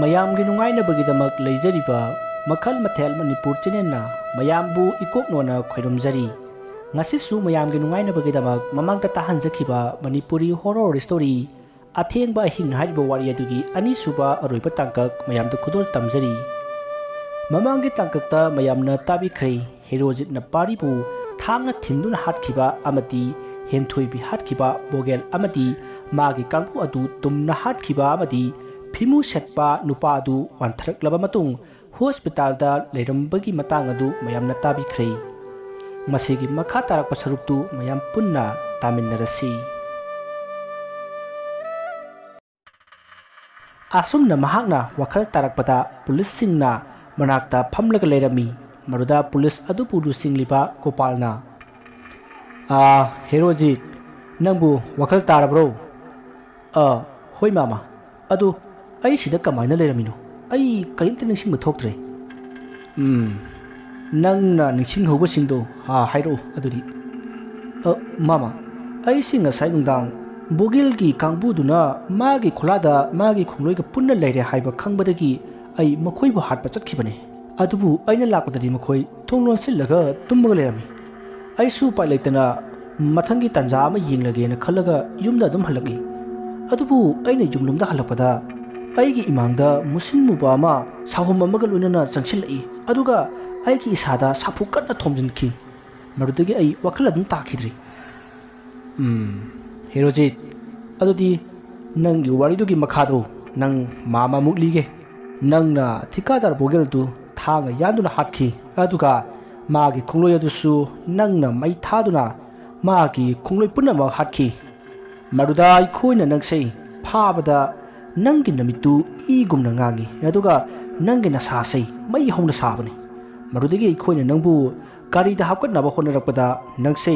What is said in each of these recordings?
ꯃꯌꯥꯝꯒꯤ ꯅꯨꯡꯉꯥꯏꯅꯕꯒꯤꯗꯃꯛ ꯂꯩꯖꯔꯤꯕ ꯃꯈꯜ ꯃꯊꯦꯜ ꯃꯅꯤꯄꯨꯔ ꯆꯦꯅꯦꯜꯅ ꯃꯌꯥꯝꯕꯨ ꯏꯀꯣꯛꯅꯣꯅ ꯈꯣꯏꯔꯝꯖꯔꯤ ꯉꯁꯤꯁꯨ ꯃꯌꯥꯝꯒꯤ ꯅꯨꯡꯉꯥꯏꯅꯕꯒꯤꯗꯃꯛ ꯃꯃꯥꯡꯗ ꯇꯥꯍꯟꯖꯈꯤꯕ ꯃꯅꯤꯄꯨꯔꯤ ꯍꯣꯔꯣꯔ ꯁ꯭ꯇꯣꯔꯤ ꯑꯊꯦꯡꯕ ꯑꯍꯤꯡ ꯍꯥꯏꯔꯤꯕ ꯋꯥꯔꯤ ꯑꯗꯨꯒꯤ ꯑꯅꯤꯁꯨꯕ ꯑꯔꯣꯏꯕ ꯇꯥꯡꯀꯛ ꯃꯌꯥꯝꯗ ꯈꯨꯗꯣꯜ ꯇꯝꯖꯔꯤ ꯃꯃꯥꯡꯒꯤ ꯇꯥꯡꯀꯛꯇ ꯃꯌꯥꯝꯅ ꯇꯥꯕꯤꯈ꯭ꯔꯦ ꯍꯦꯔꯣꯖꯤꯠꯅ ꯄꯥꯔꯤꯕꯨ ꯊꯥꯡꯅ ꯊꯤꯟꯗꯨꯅ ꯍꯥꯠꯈꯤꯕ ꯑꯃꯗꯤ ꯍꯦꯟꯊꯣꯏꯕꯤ ꯍꯥꯠꯈꯤꯕ ꯕꯣꯒꯦꯜ ꯑꯃꯗꯤ ꯃꯥꯒꯤ ꯀꯥꯡꯕꯨ ꯑꯗꯨ ꯇꯨꯝꯅ ꯍꯥꯠꯈꯤꯕ ꯑꯃꯗꯤ ꯐꯤꯃꯨ ꯁꯦꯠꯄ ꯅꯨꯄꯥ ꯑꯗꯨ ꯋꯥꯟꯊꯔꯛꯂꯕ ꯃꯇꯨꯡ ꯍꯣꯁꯄꯤꯇꯥꯜꯗ ꯂꯩꯔꯝꯕꯒꯤ ꯃꯇꯥꯡ ꯑꯗꯨ ꯃꯌꯥꯝꯅ ꯇꯥꯕꯤꯈ꯭ꯔꯦ ꯃꯁꯤꯒꯤ ꯃꯈꯥ ꯇꯥꯔꯛꯄ ꯁꯔꯨꯛꯇꯨ ꯃꯌꯥꯝ ꯄꯨꯟꯅ ꯇꯥꯃꯤꯟꯅꯔꯁꯤ ꯑꯁꯨꯝꯅ ꯃꯍꯥꯛꯅ ꯋꯥꯈꯜ ꯇꯥꯔꯛꯄꯗ ꯄꯨꯂꯤꯁꯁꯤꯡꯅ ꯃꯅꯥꯛꯇ ꯐꯝꯂꯒ ꯂꯩꯔꯝꯃꯤ ꯃꯗꯨꯗ ꯄꯨꯂꯤꯁ ꯑꯗꯨꯕꯨ ꯂꯨꯆꯤꯡꯂꯤꯕ ꯒꯣꯄꯥꯜꯅ ꯍꯦꯔꯣꯖꯤꯠ ꯅꯪꯕꯨ ꯋꯥꯈꯜ ꯇꯥꯔꯕ꯭ꯔꯣ ꯍꯣꯏ ꯃꯥꯃꯥ ꯑꯗꯨ ꯑꯩ ꯁꯤꯗ ꯀꯃꯥꯏꯅ ꯂꯩꯔꯝꯃꯤꯅꯣ ꯑꯩ ꯀꯔꯤꯝꯇ ꯅꯤꯡꯁꯤꯡꯕ ꯊꯣꯛꯇ꯭ꯔꯦ ꯅꯪꯅ ꯅꯤꯡꯁꯤꯡꯍꯧꯕꯁꯤꯡꯗꯣ ꯍꯥꯏꯔꯛꯎ ꯑꯗꯨꯗꯤ ꯃꯥꯃꯥ ꯑꯩꯁꯤ ꯉꯁꯥꯏ ꯅꯨꯡꯗꯥꯡ ꯕꯣꯒꯦꯜꯒꯤ ꯀꯥꯡꯕꯨꯗꯨꯅ ꯃꯥꯒꯤ ꯈꯣꯂꯥꯗ ꯃꯥꯒꯤ ꯈꯣꯡꯂꯣꯏꯒ ꯄꯨꯟꯅ ꯂꯩꯔꯦ ꯍꯥꯏꯕ ꯈꯪꯕꯗꯒꯤ ꯑꯩ ꯃꯈꯣꯏꯕꯨ ꯍꯥꯠꯄ ꯆꯠꯈꯤꯕꯅꯦ ꯑꯗꯨꯕꯨ ꯑꯩꯅ ꯂꯥꯛꯄꯗꯗꯤ ꯃꯈꯣꯏ ꯊꯣꯡ ꯂꯣꯟꯁꯤꯜꯂꯒ ꯇꯨꯝꯃꯒ ꯂꯩꯔꯝꯃꯤ ꯑꯩꯁꯨ ꯎꯄꯥꯏ ꯂꯩꯇꯅ ꯃꯊꯪꯒꯤ ꯇꯥꯟꯖꯥ ꯑꯃ ꯌꯦꯡꯂꯒꯦꯅ ꯈꯜꯂꯒ ꯌꯨꯝꯗ ꯑꯗꯨꯝ ꯍꯜꯂꯛꯏ ꯑꯗꯨꯕꯨ ꯑꯩꯅ ꯌꯨꯝꯂꯣꯝꯗ ꯍꯜꯂꯛꯄꯗ ꯑꯩꯒꯤ ꯏꯃꯥꯡꯗ ꯃꯨꯁꯤꯟ ꯃꯨꯕ ꯑꯃ ꯁꯥꯍꯨꯝ ꯑꯃꯒ ꯂꯣꯏꯅꯅ ꯆꯪꯁꯤꯜꯂꯛꯏ ꯑꯗꯨꯒ ꯑꯩꯒꯤ ꯏꯁꯥꯗ ꯁꯥꯐꯨ ꯀꯟꯅ ꯊꯣꯝꯖꯤꯟꯈꯤ ꯃꯗꯨꯗꯒꯤ ꯑꯩ ꯋꯥꯈꯜ ꯑꯗꯨꯝ ꯇꯥꯈꯤꯗ꯭ꯔꯤ ꯍꯦꯔꯣꯖꯤꯠ ꯑꯗꯨꯗꯤ ꯅꯪꯒꯤ ꯋꯥꯔꯤꯗꯨꯒꯤ ꯃꯈꯥꯗꯣ ꯅꯪ ꯃꯥꯃꯥꯃꯨꯛ ꯂꯤꯒꯦ ꯅꯪꯅ ꯊꯤꯀꯥꯗꯥꯔ ꯕꯣꯒꯦꯜꯗꯨ ꯊꯥꯡꯅ ꯌꯥꯟꯗꯨꯅ ꯍꯥꯠꯈꯤ ꯑꯗꯨꯒ ꯃꯥꯒꯤ ꯈꯣꯡꯂꯣꯏ ꯑꯗꯨꯁꯨ ꯅꯪꯅ ꯃꯩ ꯊꯥꯗꯨꯅ ꯃꯥꯒꯤ ꯈꯣꯡꯂꯣꯏ ꯄꯨꯝꯅꯃꯛ ꯍꯥꯠꯈꯤ ꯃꯗꯨꯗ ꯑꯩꯈꯣꯏꯅ ꯅꯪꯁꯦ ꯐꯥꯕꯗ ꯅꯪꯒꯤ ꯅꯨꯃꯤꯠꯇꯨ ꯏꯒꯨꯝꯅ ꯉꯥꯡꯉꯤ ꯑꯗꯨꯒ ꯅꯪꯒꯤ ꯅꯁꯥꯁꯦ ꯃꯩ ꯍꯧꯅ ꯁꯥꯕꯅꯤ ꯃꯗꯨꯗꯒꯤ ꯑꯩꯈꯣꯏꯅ ꯅꯪꯕꯨ ꯒꯥꯔꯤꯗ ꯍꯥꯞꯀꯠꯅꯕ ꯍꯣꯠꯅꯔꯛꯄꯗ ꯅꯪꯁꯦ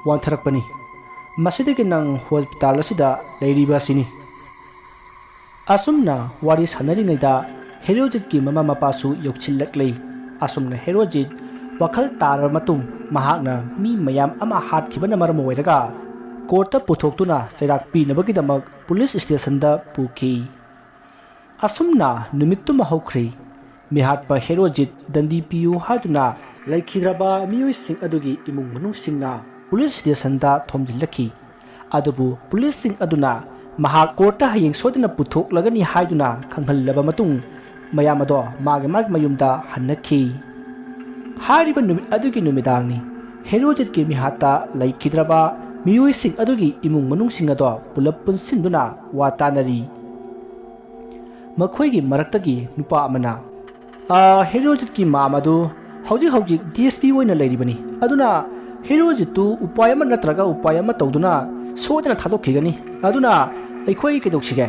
ꯋꯥꯟꯊꯔꯛꯄꯅꯤ ꯃꯁꯤꯗꯒꯤ ꯅꯪ ꯍꯣꯁꯄꯤꯇꯥꯜ ꯑꯁꯤꯗ ꯂꯩꯔꯤꯕ ꯑꯁꯤꯅꯤ ꯑꯁꯨꯝꯅ ꯋꯥꯔꯤ ꯁꯥꯟꯅꯔꯤꯉꯩꯗ ꯍꯦꯔꯣꯖꯤꯠꯀꯤ ꯃꯃꯥ ꯃꯄꯥꯁꯨ ꯌꯧꯁꯤꯜꯂꯛꯂꯦ ꯑꯁꯨꯝꯅ ꯍꯦꯔꯣꯖꯤꯠ ꯋꯥꯈꯜ ꯇꯥꯔꯕ ꯃꯇꯨꯡ ꯃꯍꯥꯛꯅ ꯃꯤ ꯃꯌꯥꯝ ꯑꯃ ꯍꯥꯠꯈꯤꯕꯅ ꯃꯔꯝ ꯑꯣꯏꯔꯒ ꯀꯣꯔꯠꯇ ꯄꯨꯊꯣꯛꯇꯨꯅ ꯆꯩꯔꯥꯛ ꯄꯤꯅꯕꯒꯤꯗꯃꯛ ꯄꯨꯂꯤꯁ ꯁ꯭ꯇꯦꯁꯟꯗ ꯄꯨꯈꯤ ꯑꯁꯨꯝꯅ ꯅꯨꯃꯤꯠꯇꯨꯃ ꯍꯧꯈ꯭ꯔꯦ ꯃꯤꯍꯥꯠꯄ ꯍꯦꯔꯣꯖꯤꯠ ꯗꯟꯗꯤ ꯄꯤꯌꯨ ꯍꯥꯏꯗꯨꯅ ꯂꯩꯈꯤꯗ꯭ꯔꯕ ꯃꯤꯑꯣꯏꯁꯤꯡ ꯑꯗꯨꯒꯤ ꯏꯃꯨꯡ ꯃꯅꯨꯡꯁꯤꯡꯅ ꯄꯨꯂꯤꯁ ꯁ꯭ꯇꯦꯁꯟꯗ ꯊꯣꯝꯖꯤꯜꯂꯛꯈꯤ ꯑꯗꯨꯕꯨ ꯄꯨꯂꯤꯁꯁꯤꯡ ꯑꯗꯨꯅ ꯃꯍꯥꯛ ꯀꯣꯔꯠꯇ ꯍꯌꯦꯡ ꯁꯣꯏꯗꯅ ꯄꯨꯊꯣꯛꯂꯒꯅꯤ ꯍꯥꯏꯗꯨꯅ ꯈꯪꯍꯜꯂꯕ ꯃꯇꯨꯡ ꯃꯌꯥꯝ ꯑꯗꯣ ꯃꯥꯒꯤ ꯃꯌꯨꯝꯗ ꯍꯟꯅꯈꯤ ꯍꯥꯏꯔꯤꯕ ꯅꯨꯃꯤꯠ ꯑꯗꯨꯒꯤ ꯅꯨꯃꯤꯗꯥꯡꯅꯤ ꯍꯦꯔꯣꯖꯤꯠꯀꯤ ꯃꯤꯍꯥꯠꯇ ꯂꯩꯈꯤꯗ꯭ꯔꯕ ꯃꯤꯑꯣꯏꯁꯤꯡ ꯑꯗꯨꯒꯤ ꯏꯃꯨꯡ ꯃꯅꯨꯡꯁꯤꯡ ꯑꯗꯣ ꯄꯨꯂꯞ ꯄꯨꯟꯁꯤꯟꯗꯨꯅ ꯋꯥ ꯇꯥꯅꯔꯤ ꯃꯈꯣꯏꯒꯤ ꯃꯔꯛꯇꯒꯤ ꯅꯨꯄꯥ ꯑꯃꯅ ꯍꯦꯔꯣꯖꯤꯠꯀꯤ ꯃꯥꯝꯃꯗꯨ ꯍꯧꯖꯤꯛ DSP ꯑꯣꯏꯅ ꯂꯩꯔꯤꯕꯅꯤ ꯑꯗꯨꯅ ꯍꯦꯔꯣꯖꯤꯠꯇꯨ ꯎꯄꯥꯏ ꯑꯃ ꯅꯠꯇ꯭ꯔꯒ ꯎꯄꯥꯏ ꯑꯃ ꯇꯧꯗꯨꯅ ꯁꯣꯏꯗꯅ ꯊꯥꯗꯣꯛꯈꯤꯒꯅꯤ ꯑꯗꯨꯅ ꯑꯩꯈꯣꯏ ꯀꯩꯗꯧꯁꯤꯒꯦ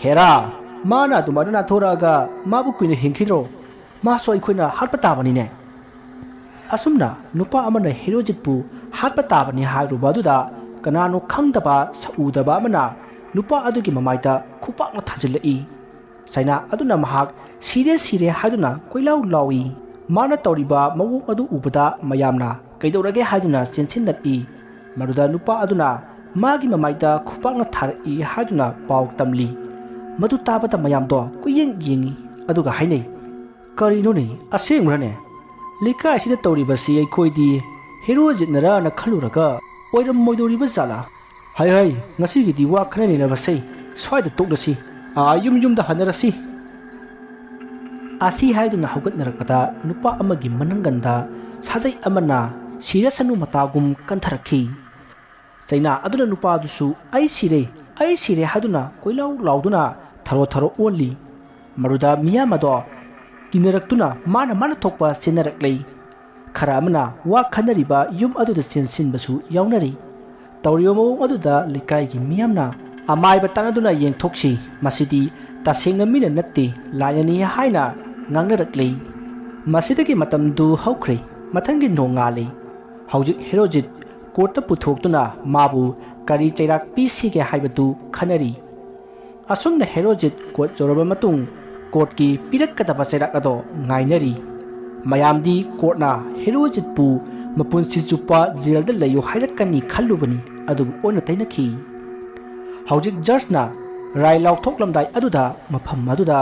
ꯍꯦꯔꯥ ꯃꯥꯅ ꯑꯗꯨꯃꯥꯏꯅ ꯅꯥꯊꯣꯔꯛꯑꯒ ꯃꯥꯕꯨ ꯀꯨꯏꯅ ꯍꯤꯡꯈꯤꯗ꯭ꯔꯣ ꯃꯥꯁꯨ ꯑꯩꯈꯣꯏꯅ ꯍꯥꯠꯄ ꯇꯥꯕꯅꯤꯅꯦ ꯑꯁꯨꯝꯅ ꯅꯨꯄꯥ ꯑꯃꯅ ꯍꯦꯔꯣꯖꯤꯠꯄꯨ ꯍꯥꯠꯄ ꯇꯥꯕꯅꯤ ꯍꯥꯏꯔꯨꯕ ꯑꯗꯨꯗ ꯀꯅꯥꯅꯣ ꯈꯪꯗꯕ ꯁꯎꯗꯕ ꯑꯃꯅ ꯅꯨꯄꯥ ꯑꯗꯨꯒꯤ ꯃꯃꯥꯏꯗ ꯈꯨꯄꯥꯛꯅ ꯊꯥꯖꯤꯜꯂꯛꯏ ꯆꯩꯅꯥ ꯑꯗꯨꯅ ꯃꯍꯥꯛ ꯁꯤꯔꯦ ꯍꯥꯏꯗꯨꯅ ꯀꯣꯏꯂꯥꯎ ꯂꯥꯎꯏ ꯃꯥꯅ ꯇꯧꯔꯤꯕ ꯃꯑꯣꯡ ꯑꯗꯨ ꯎꯕꯗ ꯃꯌꯥꯝꯅ ꯀꯩꯗꯧꯔꯒꯦ ꯍꯥꯏꯗꯨꯅ ꯆꯦꯟꯁꯤꯟꯅꯔꯛꯏ ꯃꯗꯨꯗ ꯅꯨꯄꯥ ꯑꯗꯨꯅ ꯃꯥꯒꯤ ꯃꯃꯥꯏꯗ ꯈꯨꯄꯥꯛꯅ ꯊꯥꯔꯛꯏ ꯍꯥꯏꯗꯨꯅ ꯄꯥꯎ ꯇꯝꯂꯤ ꯃꯗꯨ ꯇꯥꯕꯗ ꯃꯌꯥꯝꯗꯣ ꯀꯨꯌꯦꯡ ꯌꯦꯡꯉꯤ ꯑꯗꯨꯒ ꯍꯥꯏꯅꯩ ꯀꯔꯤꯅꯣꯅꯦ ꯑꯁꯦꯡꯕ꯭ꯔꯅꯦ ꯂꯩꯀꯥꯏ ꯑꯁꯤꯗ ꯇꯧꯔꯤꯕꯁꯤ ꯑꯩꯈꯣꯏꯗꯤ ꯍꯦꯔꯣꯖꯤꯠꯅꯔꯅ ꯈꯜꯂꯨꯔꯒ ꯑꯣꯏꯔꯝꯃꯣꯏꯗꯧꯔꯤꯕ ꯖꯥꯠꯂꯥ ꯍꯩ ꯉꯁꯤꯒꯤꯗꯤ ꯋꯥ ꯈꯔ ꯅꯩꯅꯕꯁꯦ ꯁ꯭ꯋꯥꯏꯗ ꯇꯣꯛꯂꯁꯤ ꯌꯨꯝꯗ ꯍꯟꯅꯔꯁꯤ ꯑꯁꯤ ꯍꯥꯏꯗꯨꯅ ꯍꯧꯒꯠꯅꯔꯛꯄꯗ ꯅꯨꯄꯥ ꯑꯃꯒꯤ ꯃꯅꯪꯒꯟꯗ ꯁꯥꯖꯩ ꯑꯃꯅ ꯁꯤꯔꯁꯅꯨ ꯃꯇꯥꯒꯨꯝ ꯀꯟꯊꯔꯛꯈꯤ ꯆꯩꯅꯥ ꯑꯗꯨꯅ ꯅꯨꯄꯥꯗꯨꯁꯨ ꯑꯩ ꯁꯤꯔꯦ ꯍꯥꯏꯗꯨꯅ ꯀꯣꯏꯂꯥꯎ ꯂꯥꯎꯗꯨꯅ ꯊꯔꯣ ꯑꯣꯜꯂꯤ ꯃꯗꯨꯗ ꯃꯤꯌꯥꯝ ꯑꯗꯣ ꯀꯤꯅꯔꯛꯇꯨꯅ ꯃꯥꯅ ꯊꯣꯛꯄ ꯆꯦꯟꯅꯔꯛꯂꯦ ꯈꯔ ꯑꯃꯅ ꯋꯥ ꯈꯟꯅꯔꯤꯕ ꯌꯨꯝ ꯑꯗꯨꯗ ꯆꯦꯟꯁꯤꯟꯕꯁꯨ ꯌꯥꯎꯅꯔꯤ ꯇꯧꯔꯤꯕ ꯃꯑꯣꯡ ꯑꯗꯨꯗ ꯂꯩꯀꯥꯏꯒꯤ ꯃꯤꯌꯥꯝꯅ ꯑꯃꯥꯏꯕ ꯇꯥꯟꯅꯗꯨꯅ ꯌꯦꯡꯊꯣꯛꯁꯤ ꯃꯁꯤꯗꯤ ꯇꯁꯦꯡꯅ ꯃꯤꯅ ꯅꯠꯇꯦ ꯂꯥꯏꯅꯅꯤ ꯍꯥꯏꯅ ꯉꯥꯡꯅꯔꯛꯂꯦ ꯃꯁꯤꯗꯒꯤ ꯃꯇꯝꯗꯨ ꯍꯧꯈ꯭ꯔꯦ ꯃꯊꯪꯒꯤ ꯅꯣꯡꯉꯥꯜꯂꯤ ꯍꯧꯖꯤꯛ ꯍꯦꯔꯣꯖꯤꯠ ꯀꯣꯔꯠꯇ ꯄꯨꯊꯣꯛꯇꯨꯅ ꯃꯥꯕꯨ ꯀꯔꯤ ꯆꯩꯔꯥꯛ ꯄꯤꯁꯤꯒꯦ ꯍꯥꯏꯕꯗꯨ ꯈꯟꯅꯔꯤ ꯑꯁꯨꯝꯅ ꯍꯦꯔꯣꯖꯤꯠ ꯀꯣꯔꯠ ꯌꯧꯔꯕ ꯃꯇꯨꯡ ꯀꯣꯔꯠꯀꯤ ꯄꯤꯔꯛꯀꯗꯕ ꯆꯩꯔꯥꯛ ꯑꯗꯣ ꯉꯥꯏꯅꯔꯤ ꯃꯌꯥꯝꯗꯤ ꯀꯣꯔꯠꯅ ꯍꯦꯔꯣꯖꯤꯠꯄꯨ ꯃꯄꯨꯟꯁꯤ ꯆꯨꯞꯄ ꯖꯦꯜꯗ ꯂꯩꯌꯨ ꯍꯥꯏꯔꯛꯀꯅꯤ ꯈꯜꯂꯨꯕꯅꯤ ꯑꯗꯨꯕꯨ ꯑꯣꯟꯅ ꯇꯩꯅꯈꯤ ꯍꯧꯖꯤꯛ ꯖꯖꯅ ꯔꯥꯏ ꯂꯥꯎꯊꯣꯛꯂꯝꯗꯥꯏ ꯑꯗꯨꯗ ꯃꯐꯝ ꯑꯗꯨꯗ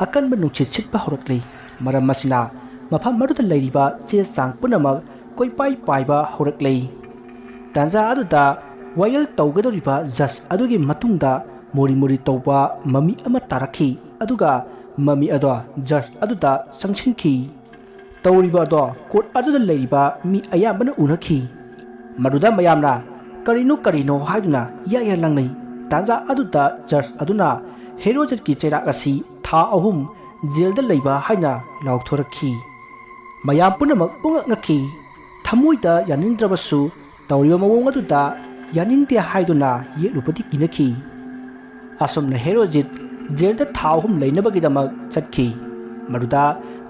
ꯑꯀꯟꯕ ꯅꯨꯡꯁꯤꯠ ꯁꯤꯠꯄ ꯍꯧꯔꯛꯂꯤ ꯃꯔꯝ ꯑꯁꯤꯅ ꯃꯐꯝ ꯑꯗꯨꯗ ꯂꯩꯔꯤꯕ ꯆꯦ ꯆꯥꯡ ꯄꯨꯝꯅꯃꯛ ꯀꯣꯏꯄꯥꯏ ꯄꯥꯏꯕ ꯍꯧꯔꯛꯂꯤ ꯇꯥꯟꯖꯥ ꯑꯗꯨꯗ ꯋꯥꯌꯦꯜ ꯇꯧꯒꯗꯧꯔꯤꯕ ꯖꯖ ꯑꯗꯨꯒꯤ ꯃꯇꯨꯡꯗ ꯃꯣꯔꯤ ꯃꯣꯔꯤ ꯇꯧꯕ ꯃꯃꯤ ꯑꯃ ꯇꯥꯔꯛꯈꯤ ꯑꯗꯨꯒ ꯃꯃꯤ ꯑꯗꯣ ꯖꯖ ꯑꯗꯨꯗ ꯆꯪꯁꯤꯟꯈꯤ ꯇꯧꯔꯤꯕ ꯑꯗꯣ ꯀꯣꯔꯠ ꯑꯗꯨꯗ ꯂꯩꯔꯤꯕ ꯃꯤ ꯑꯌꯥꯝꯕꯅ ꯎꯅꯈꯤ ꯃꯗꯨꯗ ꯃꯌꯥꯝꯅ ꯀꯔꯤꯅꯣ ꯍꯥꯏꯗꯨꯅ ꯌꯥ ꯂꯪꯅꯩ ꯇꯥꯟꯖꯥ ꯑꯗꯨꯗ ꯖꯖ ꯑꯗꯨꯅ ꯍꯦꯔꯣꯖꯤꯠꯀꯤ ꯆꯩꯔꯥꯛ ꯑꯁꯤ ꯊꯥ 3 ꯖꯦꯜꯗ ꯂꯩꯕ ꯍꯥꯏꯅ ꯂꯥꯎꯊꯣꯔꯛꯈꯤ ꯃꯌꯥꯝ ꯄꯨꯝꯅꯃꯛ ꯄꯨꯡꯉꯛꯉꯛꯈꯤ ꯊꯃꯣꯏꯗ ꯌꯥꯅꯤꯡꯗ꯭ꯔꯕꯁꯨ ꯇꯧꯔꯤꯕ ꯃꯑꯣꯡ ꯑꯗꯨꯗ ꯌꯥꯅꯤꯡꯗꯦ ꯍꯥꯏꯗꯨꯅ ꯌꯦꯠꯂꯨꯕꯗꯤ ꯀꯤꯅꯈꯤ ꯑꯁꯨꯝꯅ ꯍꯦꯔꯣꯖꯤꯠ ꯖꯦꯜꯗ ꯊꯥ 3 ꯂꯩꯅꯕꯒꯤꯗꯃꯛ ꯆꯠꯈꯤ ꯃꯗꯨꯗ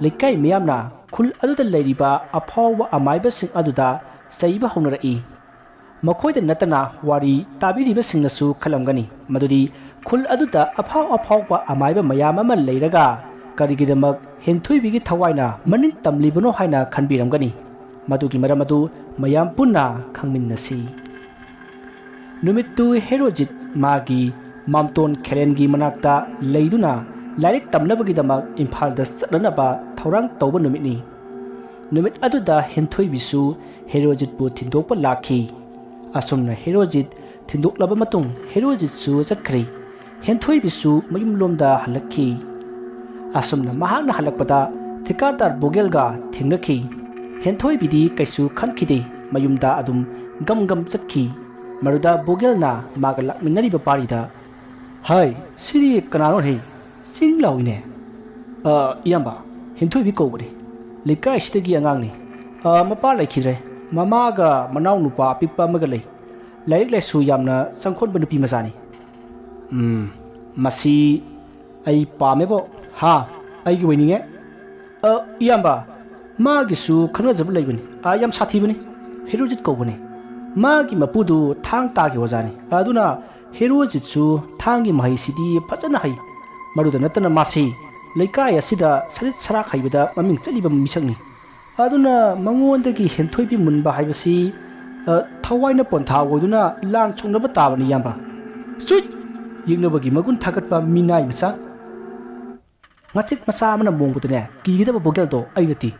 ꯂꯩꯀꯥꯏ ꯃꯤꯌꯥꯝꯅ ꯈꯨꯜ ꯑꯗꯨꯗ ꯂꯩꯔꯤꯕ ꯑꯐꯥꯎꯕ ꯑꯃꯥꯏꯕꯁꯤꯡ ꯑꯗꯨꯗ ꯆꯩꯕ ꯍꯧꯅꯔꯛꯏ ꯃꯈꯣꯏꯗ ꯅꯠꯇꯅ ꯋꯥꯔꯤ ꯇꯥꯕꯤꯔꯤꯕꯁꯤꯡꯅꯁꯨ ꯈꯜꯂꯝꯒꯅꯤ ꯃꯗꯨꯗꯤ ꯈꯨꯜ ꯑꯗꯨꯗ ꯑꯐꯥꯎꯕ ꯑꯃꯥꯏꯕ ꯃꯌꯥꯝ ꯑꯃ ꯂꯩꯔꯒ ꯀꯔꯤꯒꯤꯗꯃꯛ ꯍꯦꯟꯊꯣꯏꯕꯤꯒꯤ ꯊꯋꯥꯏꯅ ꯃꯅꯤꯡ ꯇꯝꯂꯤꯕꯅꯣ ꯍꯥꯏꯅ ꯈꯟꯕꯤꯔꯝꯒꯅꯤ ꯃꯗꯨꯒꯤ ꯃꯔꯝ ꯑꯗꯨ ꯃꯌꯥꯝ ꯄꯨꯟꯅ ꯈꯪꯃꯤꯟꯅꯁꯤ ꯅꯨꯃꯤꯠꯇꯨ ꯍꯦꯔꯣꯖꯤꯠ ꯃꯥꯒꯤ ꯃꯥꯝꯇꯣꯟ ꯈꯦꯔꯦꯟꯒꯤ ꯃꯅꯥꯛꯇ ꯂꯩꯗꯨꯅ ꯂꯥꯏꯔꯤꯛ ꯇꯝꯅꯕꯒꯤꯗꯃꯛ ꯏꯝꯐꯥꯜꯗ ꯆꯠꯅꯅꯕ ꯊꯧꯔꯥꯡ ꯇꯧꯕ ꯅꯨꯃꯤꯠꯅꯤ ꯅꯨꯃꯤꯠ ꯑꯗꯨꯗ ꯍꯦꯟꯊꯣꯏꯕꯤꯁꯨ ꯍꯦꯔꯣꯖꯤꯠꯄꯨ ꯊꯤꯟꯗꯣꯛꯄ ꯂꯥꯛꯈꯤ ꯑꯁꯨꯝꯅ ꯍꯦꯔꯣꯖꯤꯠ ꯊꯤꯟꯗꯣꯛꯂꯕ ꯃꯇꯨꯡ ꯍꯦꯔꯣꯖꯤꯠꯁꯨ ꯆꯠꯈ꯭ꯔꯦ ꯍꯦꯟꯊꯣꯏꯕꯤꯁꯨ ꯃꯌꯨꯝꯂꯣꯝꯗ ꯍꯜꯂꯛꯈꯤ ꯑꯁꯨꯝꯅ ꯃꯍꯥꯛꯅ ꯍꯜꯂꯛꯄꯗ ꯊꯤꯀꯥꯗꯥꯔ ꯕꯣꯒꯦꯜꯒ ꯊꯦꯡꯅꯈꯤ ꯍꯦꯟꯊꯣꯏꯕꯤꯗꯤ ꯀꯩꯁꯨ ꯈꯟꯈꯤꯗꯦ ꯃꯌꯨꯝꯗ ꯑꯗꯨꯝ ꯒꯝ ꯆꯠꯈꯤ ꯃꯗꯨꯗ ꯕꯣꯒꯦꯜꯅ ꯃꯥꯒ ꯂꯥꯛꯃꯤꯟꯅꯔꯤꯕ ꯄꯥꯔꯤꯗ ꯍꯥꯏ ꯁꯤꯗꯤ ꯀꯅꯥꯅꯣ ꯍꯦ ꯆꯤꯡ ꯂꯥꯎꯏꯅꯦ ꯏꯌꯥꯝꯕ ꯍꯦꯟꯊꯣꯏꯕꯤ ꯀꯧꯕꯅꯤ ꯂꯩꯀꯥꯏꯁꯤꯗꯒꯤ ꯑꯉꯥꯡꯅꯤ ꯃꯄꯥ ꯂꯩꯈꯤꯗ꯭ꯔꯦ ꯃꯃꯥꯒ ꯃꯅꯥꯎ ꯅꯨꯄꯥ ꯑꯄꯤꯛꯄ ꯑꯃꯒ ꯂꯩ ꯂꯥꯏꯔꯤꯛ ꯂꯥꯏꯁꯨ ꯌꯥꯝꯅ ꯆꯪꯈꯣꯟꯕ ꯅꯨꯄꯤ ꯃꯆꯥꯅꯤ ꯃꯁꯤ ꯑꯩ ꯄꯥꯝꯃꯦꯕꯣ ꯍꯥ ꯑꯩꯒꯤ ꯑꯣꯏꯅꯤꯡꯉꯦ ꯏꯌꯥꯝꯕ ꯃꯥꯒꯤꯁꯨ ꯈꯪꯅꯖꯕ ꯂꯩꯕꯅꯤ ꯌꯥꯝ ꯁꯥꯊꯤꯕꯅꯤ ꯍꯦꯔꯣꯖꯤꯠ ꯀꯧꯕꯅꯤ ꯃꯥꯒꯤ ꯃꯄꯨꯗꯨ ꯊꯥꯡ ꯇꯥꯒꯤ ꯑꯣꯖꯥꯅꯤ ꯑꯗꯨꯅ ꯍꯦꯔꯣꯖꯤꯠꯁꯨ ꯊꯥꯡꯒꯤ ꯃꯍꯩꯁꯤꯗꯤ ꯐꯖꯅ ꯍꯩ ꯃꯗꯨꯗ ꯅꯠꯇꯅ ꯃꯥꯁꯤ ꯂꯩꯀꯥꯏ ꯑꯁꯤꯗ ꯁꯔꯤꯠ ꯁꯔꯥꯛ ꯍꯩꯕꯗ ꯃꯃꯤꯡ ꯆꯠꯂꯤꯕ ꯃꯤꯁꯛꯅꯤ ꯑꯗꯨꯅ ꯃꯉꯣꯟꯗꯒꯤ ꯍꯦꯟꯊꯣꯏꯕꯤ ꯃꯨꯟꯕ ꯍꯥꯏꯕꯁꯤ ꯊꯋꯥꯏꯅ ꯄꯣꯟꯊꯥ ꯑꯣꯏꯗꯨꯅ ꯂꯥꯟ ꯁꯣꯛꯅꯕ ꯇꯥꯕꯅꯤ ꯏꯌꯥꯝꯕ ꯁꯨꯠ ꯌꯦꯡꯅꯕꯒꯤ ꯃꯒꯨꯟ ꯊꯥꯒꯠꯄ ꯃꯤꯅꯥꯏ ꯃꯆꯥ ꯉꯥꯆꯤꯛ ꯃꯆꯥ ꯑꯃꯅ ꯃꯣꯡꯕꯗꯅꯦ ꯀꯤꯒꯗꯕ ꯕꯣꯒꯦꯜꯗꯣ ꯑꯩ ꯅꯠꯇꯦ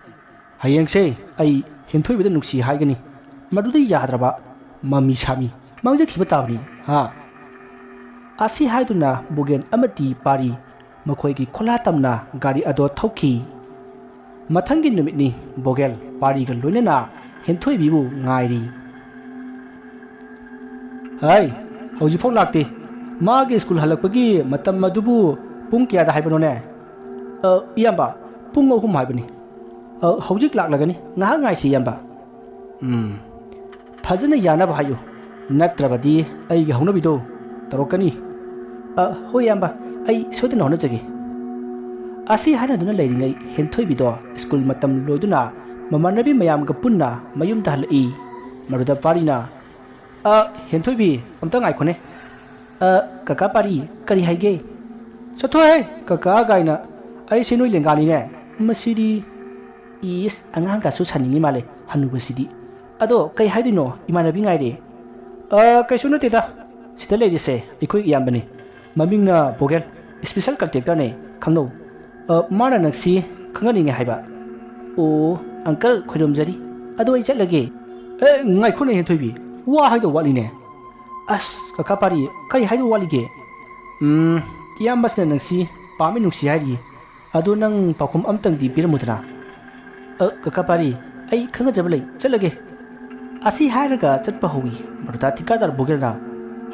ꯍꯌꯦꯡꯁꯦ ꯑꯩ ꯍꯦꯟꯊꯣꯏꯕꯤꯗ ꯅꯨꯡꯁꯤ ꯍꯥꯏꯒꯅꯤ ꯃꯗꯨꯗꯤ ꯌꯥꯗ꯭ꯔꯕ ꯃꯃꯤ ꯁꯥꯃꯤ ꯃꯥꯡꯖꯈꯤꯕ ꯇꯥꯕꯅꯤ ꯍꯥ ꯑꯁꯤ ꯍꯥꯏꯗꯨꯅ ꯕꯣꯒꯦꯜ ꯑꯃꯗꯤ ꯄꯥꯔꯤ ꯃꯈꯣꯏꯒꯤ ꯈꯣꯜꯂꯥ ꯇꯝꯅ ꯒꯥꯔꯤ ꯑꯗꯣ ꯊꯧꯈꯤ ꯃꯊꯪꯒꯤ ꯅꯨꯃꯤꯠꯅꯤ ꯕꯣꯒꯦꯜ ꯄꯥꯔꯤꯒ ꯂꯣꯏꯅꯅ ꯍꯦꯟꯊꯣꯏꯕꯤꯕꯨ ꯉꯥꯏꯔꯤ ꯍꯥꯏ ꯍꯧꯖꯤꯛꯐꯥꯎ ꯂꯥꯛꯇꯦ ꯃꯥꯒꯤ ꯁ꯭ꯀꯨꯜ ꯍꯜꯂꯛꯄꯒꯤ ꯃꯇꯝ ꯑꯗꯨꯕꯨ ꯄꯨꯡ ꯀꯌꯥꯗ ꯍꯥꯏꯕꯅꯣꯅꯦ ꯏꯌꯥꯝꯕ ꯄꯨꯡ 3 ꯍꯥꯏꯕꯅꯤ ꯍꯧꯖꯤꯛ ꯂꯥꯛꯂꯒꯅꯤ ꯉꯥꯏꯍꯥꯛ ꯉꯥꯏꯁꯤ ꯏꯌꯥꯝꯕ ꯐꯖꯅ ꯌꯥꯅꯕ ꯍꯥꯏꯌꯨ ꯅꯠꯇ꯭ꯔꯕꯗꯤ ꯑꯩꯒꯤ ꯍꯧꯅꯕꯤꯗꯣ ꯇꯧꯔꯛꯀꯅꯤ ꯍꯣꯏ ꯏꯌꯥꯝꯕ ꯑꯩ ꯁꯣꯏꯗꯅ ꯍꯣꯠꯅꯖꯒꯦ ꯑꯁꯤ ꯍꯥꯏꯅꯗꯨꯅ ꯂꯩꯔꯤꯉꯩ ꯍꯦꯟꯊꯣꯏꯕꯤꯗꯣ ꯁ꯭ꯀꯨꯜ ꯃꯇꯝ ꯂꯣꯏꯗꯨꯅ ꯃꯃꯥꯟꯅꯕꯤ ꯃꯌꯥꯝꯒ ꯄꯨꯟꯅ ꯃꯌꯨꯝꯗ ꯍꯜꯂꯛꯏ ꯃꯗꯨꯗ ꯄꯥꯔꯤꯅ ꯍꯦꯟꯊꯣꯏꯕꯤ ꯑꯝꯇ ꯉꯥꯏꯈꯣꯅꯦ ꯀꯀꯥ ꯄꯥꯔꯤ ꯀꯔꯤ ꯍꯥꯏꯒꯦ ꯆꯠꯊꯣꯛꯍꯦ ꯀꯀꯥ ꯒꯥꯏꯅ ꯑꯩꯁꯦ ꯅꯣꯏ ꯂꯦꯡꯒꯥꯅꯤꯅꯦ ꯃꯁꯤꯗꯤ ꯏꯁ ꯑꯉꯥꯡꯒꯁꯨ ꯁꯥꯅꯤꯡꯉꯤ ꯃꯥꯜꯂꯦ ꯍꯟꯅꯨꯕꯁꯤꯗꯤ ꯑꯗꯣ ꯀꯩ ꯍꯥꯏꯗꯣꯏꯅꯣ ꯏꯃꯥꯟꯅꯕꯤ ꯉꯥꯏꯔꯦ ꯀꯩꯁꯨ ꯅꯠꯇꯦꯗ ꯁꯤꯗ ꯂꯩꯔꯤꯁꯦ ꯑꯩꯈꯣꯏ ꯏꯌꯥꯝꯕꯅꯤ ꯃꯃꯤꯡꯅ ꯕꯣꯒꯦꯜ ꯏꯁꯄꯤꯁꯦꯜ ꯀꯟꯇꯦꯛꯇꯔꯅꯦ ꯈꯪꯅꯧ ꯃꯥꯅ ꯅꯪꯁꯤ ꯈꯪꯍꯟꯅꯤꯡꯉꯦ ꯍꯥꯏꯕ ꯑꯣ ꯑꯪꯀꯜ ꯈꯣꯏꯔꯝꯖꯔꯤ ꯑꯗꯣ ꯑꯩ ꯆꯠꯂꯒꯦ ꯉꯥꯏꯈꯣꯅꯦ ꯍꯦꯟꯊꯣꯏꯕꯤ ꯋꯥ ꯍꯥꯏꯗꯧ ꯋꯥꯠꯂꯤꯅꯦ ꯑꯁ ꯀꯀꯥ ꯄꯥꯔꯤ ꯀꯩ ꯍꯥꯏꯗꯧ ꯋꯥꯠꯂꯤꯒꯦ ꯏꯌꯥꯝꯕꯁꯤꯅ ꯅꯪꯁꯤ ꯄꯥꯝꯃꯤ ꯅꯨꯡꯁꯤ ꯍꯥꯏꯔꯤ ꯑꯗꯣ ꯅꯪ ꯄꯥꯎꯈꯨꯝ ꯑꯝꯇꯪꯗꯤ ꯄꯤꯔꯝꯃꯨꯗꯅ ꯀꯀꯥ ꯄꯥꯔꯤ ꯑꯩ ꯈꯪꯅꯖꯕ ꯂꯩ ꯆꯠꯂꯒꯦ ꯑꯁꯤ ꯍꯥꯏꯔꯒ ꯆꯠꯄ ꯍꯧꯏ ꯃꯗꯨꯗ ꯊꯤꯀꯥꯗꯥꯔ ꯕꯣꯒꯦꯜꯅ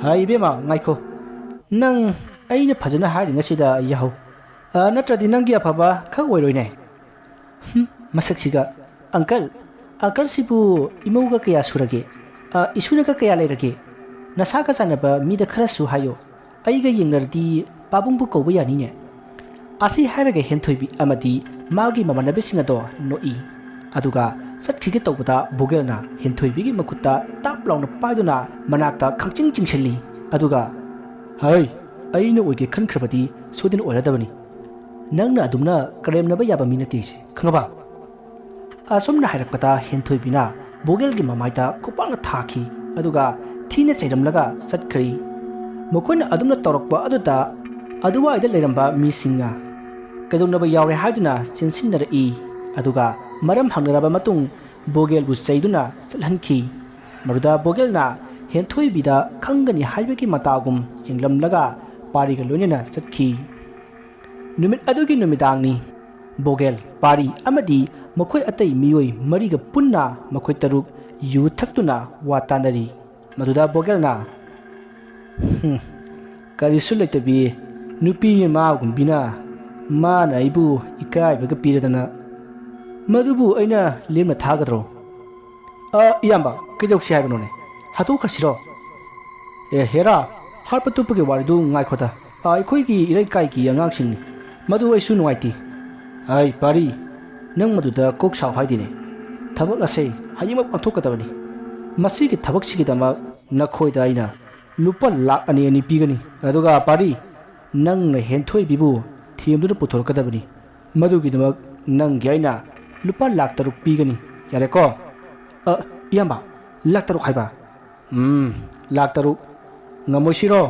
ꯍꯥꯏ ꯏꯕꯦꯝꯃ ꯉꯥꯏꯈꯣ ꯅꯪ ꯑꯩꯅ ꯐꯖꯅ ꯍꯥꯏꯔꯤꯉꯩꯁꯤꯗ ꯌꯥꯍꯧ ꯅꯠꯇ꯭ꯔꯗꯤ ꯅꯪꯒꯤ ꯑꯐꯕ ꯈꯛ ꯑꯣꯏꯔꯣꯏꯅꯦ ꯃꯁꯛꯁꯤꯒ ꯑꯪꯀꯜꯁꯤꯕꯨ ꯏꯃꯧꯒ ꯀꯌా ꯁꯨꯔꯒꯦ ꯏꯁꯨꯅꯒ ꯀꯌా ꯂꯩꯔꯒꯦ ꯅꯁꯥꯒ ꯆꯥꯟꯅꯕ ꯃꯤꯗ ꯈꯔꯁꯨ ꯍꯥꯏꯌꯣ ꯑꯩꯒ ꯌꯦꯡꯅꯔꯗꯤ ꯄꯥꯕꯨꯡꯕꯨ ꯀꯧꯕ ꯌꯥꯅꯤꯅꯦ ꯑꯁꯤ ꯍꯥꯏꯔꯒ ꯍꯦꯟꯊꯣꯏꯕꯤ ꯑꯃꯗꯤ ꯃꯥꯒꯤ ꯃꯃꯥꯟꯅꯕꯤꯁꯤꯡ ꯑꯗꯣ ꯅꯣꯛꯏ ꯑꯗꯨꯒ ꯆꯠꯈꯤꯒꯦ ꯇꯧꯕꯗ ꯕꯣꯒꯦꯜꯅ ꯍꯦꯟꯊꯣꯏꯕꯤꯒꯤ ꯃꯈꯨꯠꯇ ꯇꯥꯞ ꯂꯥꯎꯅ ꯄꯥꯏꯗꯨꯅ ꯃꯅꯥꯛꯇ ꯈꯪꯆꯤꯡ ꯆꯤꯡꯁꯤꯜꯂꯤ ꯑꯗꯨꯒ ꯍꯩ ꯑꯩꯅ ꯑꯣꯏꯒꯦ ꯈꯟꯈ꯭ꯔꯕꯗꯤ ꯁꯣꯏꯗꯅ ꯑꯣꯏꯔꯗꯕꯅꯤ ꯅꯪꯅ ꯑꯗꯨꯝꯅ ꯀꯔꯦꯝꯅꯕ ꯌꯥꯕ ꯃꯤ ꯅꯠꯇꯦ ꯈꯪꯉꯕ ꯑꯁꯨꯝꯅ ꯍꯥꯏꯔꯛꯄꯗ ꯍꯦꯟꯊꯣꯏꯕꯤꯅ ꯕꯣꯒꯦꯜꯒꯤ ꯃꯃꯥꯏꯗ ꯈꯨꯄꯥꯛꯅ ꯊꯥꯈꯤ ꯑꯗꯨꯒ ꯊꯤꯅ ꯆꯩꯔꯝꯂꯒ ꯆꯠꯈ꯭ꯔꯤ ꯃꯈꯣꯏꯅ ꯑꯗꯨꯝꯅ ꯇꯧꯔꯛꯄ ꯑꯗꯨꯗ ꯑꯗꯨꯋꯥꯏꯗ ꯂꯩꯔꯝꯕ ꯃꯤꯁꯤꯡꯅ ꯀꯩꯗꯧꯅꯕ ꯌꯥꯎꯔꯦ ꯍꯥꯏꯗꯨꯅ ꯆꯦꯟꯁꯤꯟꯅꯔꯛꯏ ꯑꯗꯨꯒ ꯃꯔꯝ ꯍꯪꯅꯔꯕ ꯃꯇꯨꯡ ꯕꯣꯒꯦꯜꯕꯨ ꯆꯩꯗꯨꯅ ꯆꯠꯍꯟꯈꯤ ꯃꯗꯨꯗ ꯕꯣꯒꯦꯜꯅ ꯍꯦꯟꯊꯣꯏꯕꯤꯗ ꯈꯪꯒꯅꯤ ꯍꯥꯏꯕꯒꯤ ꯃꯇꯥꯒꯨꯝ ꯌꯦꯡꯂꯝꯂꯒ ꯄꯥꯔꯤꯒ ꯂꯣꯏꯅꯅ ꯆꯠꯈꯤ ꯅꯨꯃꯤꯠ ꯑꯗꯨꯒꯤ ꯅꯨꯃꯤꯗꯥꯡꯅꯤ ꯕꯣꯒꯦꯜ ꯄꯥꯔꯤ ꯑꯃꯗꯤ ꯃꯈꯣꯏ ꯑꯇꯩ ꯃꯤꯑꯣꯏ ꯃꯔꯤꯒ ꯄꯨꯟꯅ ꯃꯈꯣꯏ ꯇꯔꯨꯛ ꯌꯨ ꯊꯛꯇꯨꯅ ꯋꯥ ꯇꯥꯟꯅꯔꯤ ꯃꯗꯨꯗ ꯕꯣꯒꯦꯜꯅ ꯀꯔꯤꯁꯨ ꯂꯩꯇꯕꯤ ꯅꯨꯄꯤ ꯑꯃꯒꯨꯝꯕꯤꯅ ꯃꯥꯅ ꯑꯩꯕꯨ ꯏꯀꯥꯏꯕꯒ ꯄꯤꯔꯗꯅ ꯃꯗꯨꯕꯨ ꯑꯩꯅ ꯂꯦꯝꯅ ꯊꯥꯒꯗ꯭ꯔꯣ ꯏꯌꯥꯝꯕ ꯀꯩꯗꯧꯁꯤ ꯍꯥꯏꯕꯅꯣꯅꯦ ꯍꯥꯠꯇꯣꯛꯈ꯭ꯔꯁꯤꯔꯣ ꯍꯦꯔꯥ ꯍꯥꯠꯄ ꯇꯨꯞꯄꯒꯤ ꯋꯥꯔꯤꯗꯨ ꯉꯥꯏꯈꯣꯗ ꯑꯩꯈꯣꯏꯒꯤ ꯏꯔꯩꯀꯥꯏꯒꯤ ꯑꯉꯥꯡꯁꯤꯡꯅꯤ ꯃꯗꯨ ꯑꯩꯁꯨ ꯅꯨꯡꯉꯥꯏꯇꯦ ꯄꯥꯔꯤ ꯅꯪ ꯃꯗꯨꯗ ꯀꯣꯛ ꯁꯥꯎ ꯍꯥꯏꯗꯦꯅꯦ ꯊꯕꯛ ꯑꯁꯦ ꯍꯌꯦꯡꯃꯛ ꯄꯥꯡꯊꯣꯛꯀꯗꯕꯅꯤ ꯃꯁꯤꯒꯤ ꯊꯕꯛꯁꯤꯒꯤꯗꯃꯛ ꯅꯈꯣꯏꯗ ꯑꯩꯅ ꯂꯨꯄꯥ ꯂꯥꯛ ꯑꯅꯤ ꯄꯤꯒꯅꯤ ꯑꯗꯨꯒ ꯄꯥꯔꯤ ꯅꯪꯅ ꯍꯦꯟꯊꯣꯏꯕꯤꯕꯨ ꯊꯦꯝꯗꯨꯅ ꯄꯨꯊꯣꯔꯛꯀꯗꯕꯅꯤ ꯃꯗꯨꯒꯤꯗꯃꯛ ꯅꯪꯒꯤ ꯑꯩꯅ ꯂꯨꯄꯥ ꯂꯥꯛ 6 ꯄꯤꯒꯅꯤ ꯌꯥꯔꯦꯀꯣ ꯏꯌꯥꯝꯕ ꯂꯥꯛ 6 ꯍꯥꯏꯕ ꯂꯥꯛ 6 ꯉꯝꯃꯣꯏꯁꯤꯔꯣ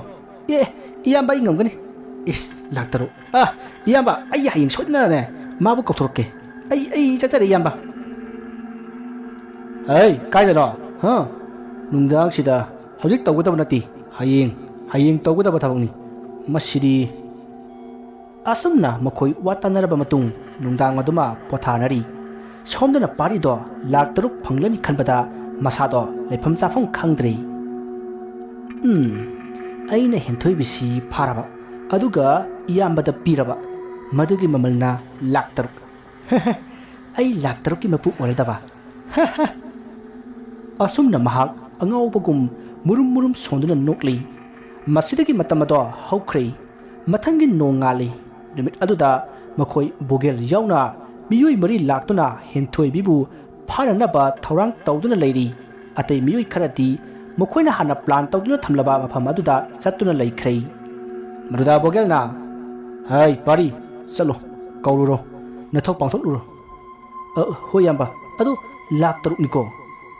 ꯏꯌꯥꯝꯕ ꯑꯩ ꯉꯝꯒꯅꯤ ꯂꯥꯛ 6 ꯏꯌꯥꯝꯕ ꯑꯩ ꯍꯌꯦꯡ ꯁꯣꯏꯗꯅꯅꯦ ꯃꯥꯕꯨ ꯀꯧꯊꯣꯔꯛꯀꯦ ꯑꯩ ꯆꯠꯆꯔꯦ ꯏꯌꯥꯝꯕ ꯀꯥꯏꯗꯅꯣ ꯅꯨꯡꯗꯥꯡꯁꯤꯗ ꯍꯧꯖꯤꯛ ꯇꯧꯒꯗꯕ ꯅꯠꯇꯦ ꯍꯌꯦꯡ ꯇꯧꯒꯗꯕ ꯊꯕꯛꯅꯤ ꯃꯁꯤꯗꯤ ꯑꯁꯨꯝꯅ ꯃꯈꯣꯏ ꯋꯥ ꯇꯥꯟꯅꯔꯕ ꯃꯇꯨꯡ ꯅꯨꯡꯗꯥꯡ ꯑꯗꯨꯃ ꯄꯣꯊꯥꯅꯔꯤ ꯁꯣꯝꯗꯅ ꯄꯥꯔꯤꯗꯣ ꯂꯥꯛ 6 ꯐꯪꯂꯅꯤ ꯈꯟꯕꯗ ꯃꯁꯥꯗꯣ ꯂꯩꯐꯝ ꯆꯥꯐꯝ ꯈꯪꯗ꯭ꯔꯤ ꯑꯩꯅ ꯍꯦꯟꯊꯣꯏꯕꯤꯁꯤ ꯐꯥꯔꯕ ꯑꯗꯨꯒ ꯏꯌꯥꯝꯕꯗ ꯄꯤꯔꯕ ꯃꯗꯨꯒꯤ ꯃꯃꯜꯅ ꯂꯥꯛ 6 ꯑꯩ ꯂꯥꯛ 6ꯀꯤ ꯃꯄꯨ ꯑꯣꯏꯔꯗꯕ ꯑꯁꯨꯝꯅ ꯃꯍꯥꯛ ꯑꯉꯥꯎꯕꯒꯨꯝ ꯃꯨꯔꯨꯝ ꯁꯣꯟꯗꯨꯅ ꯅꯣꯛꯂꯤ ꯃꯁꯤꯗꯒꯤ ꯃꯇꯝ ꯑꯗꯣ ꯍꯧꯈ꯭ꯔꯦ ꯃꯊꯪꯒꯤ ꯅꯣꯡ ꯉꯥꯜꯂꯤ ꯅꯨꯃꯤꯠ ꯑꯗꯨꯗ ꯃꯈꯣꯏ ꯕꯣꯒꯦꯜ ꯌꯥꯎꯅ ꯃꯤꯑꯣꯏ 4 ꯂꯥꯛꯇꯨꯅ ꯍꯦꯟꯊꯣꯏꯕꯤꯕꯨ ꯐꯥꯅꯅꯕ ꯊꯧꯔꯥꯡ ꯇꯧꯗꯨꯅ ꯂꯩꯔꯤ ꯑꯇꯩ ꯃꯤꯑꯣꯏ ꯈꯔꯗꯤ ꯃꯈꯣꯏꯅ ꯍꯥꯟꯅ ꯄ꯭ꯂꯥꯟ ꯇꯧꯗꯨꯅ ꯊꯝꯂꯕ ꯃꯐꯝ ꯑꯗꯨꯗ ꯆꯠꯇꯨꯅ ꯂꯩꯈ꯭ꯔꯦ ꯃꯗꯨꯗ ꯕꯣꯒꯦꯜꯅ ꯄꯥꯔꯤ ꯆꯠꯂꯣ ꯀꯧꯔꯨꯔꯣ ꯅꯊꯧ ꯄꯥꯡꯊꯣꯛꯂꯨꯔꯣ ꯍꯣꯏ ꯏꯌꯥꯝꯕ ꯑꯗꯨ ꯂꯥꯛ 6ꯅꯤꯀꯣ